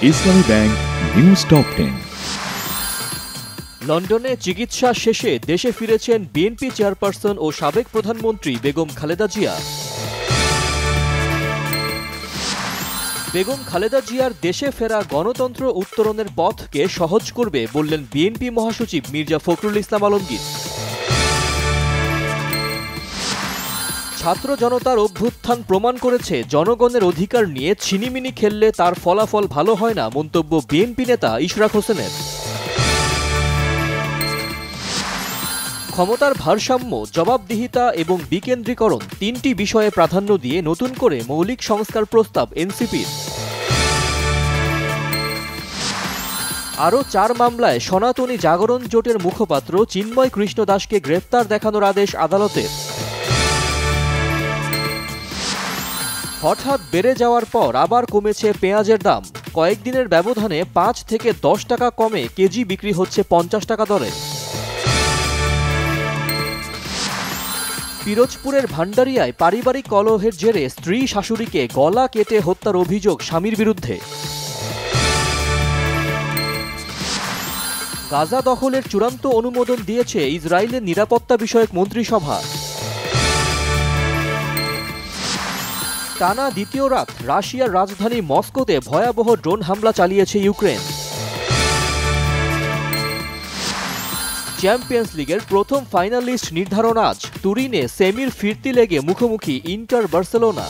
ইসলামী bank news top 10। লন্ডনে চিকিৎসা শেষে দেশে ফিরেছেন বিএনপি চেয়ারপারসন ও সাবেক প্রধানমন্ত্রী বেগম খালেদা জিয়া। বেগম খালেদা জিয়ার দেশে ফেরা গণতন্ত্র উত্তরণের পথকে সহজ করবে বললেন বিএনপি মহাসচিব মির্জা ফখরুল ইসলাম আলমগীর। ছাত্র জনতার অভ্যুত্থান প্রমাণ করেছে জনগণের অধিকার নিয়ে ছিনিমিনি খেললে তার ফলাফল ভালো হয় না, মন্তব্য বিএনপি নেতা ইশরাক হোসেনের। ক্ষমতার ভারসাম্য, জবাবদিহিতা এবং বিকেন্দ্রীকরণ তিনটি বিষয়ে প্রাধান্য দিয়ে নতুন করে মৌলিক সংস্কার প্রস্তাব এনসিপির। আরও 4 মামলায় সনাতনী জাগরণ জোটের মুখপাত্র চিন্ময় কৃষ্ণ দাসকে গ্রেপ্তার দেখানোর আদেশ আদালতের। হঠাৎ বেড়ে যাওয়ার পর আবার কমেছে পেঁয়াজের দাম। কয়েকদিনের ব্যবধানে 5 থেকে 10 টাকা কমে কেজি বিক্রি হচ্ছে 50 টাকা দরে। পিরোজপুরের ভান্ডারিয়ায় পারিবারিক কলহের জেরে স্ত্রী শাশুড়িকে গলা কেটে হত্যার অভিযোগ স্বামীর বিরুদ্ধে। গাজা দখলের চূড়ান্ত অনুমোদন দিয়েছে ইসরায়েলের নিরাপত্তা বিষয়ক মন্ত্রিসভা। টানা দ্বিতীয় রাত রাশিয়ার রাজধানী মস্কোতে ভয়াবহ ড্রোন হামলা চালিয়েছে ইউক্রেন। চ্যাম্পিয়ন্স লিগের প্রথম ফাইনালিস্ট নির্ধারণ আজ। তুরিনে সেমির ফিরতি লেগে মুখোমুখি ইন্টার বার্সেলোনা।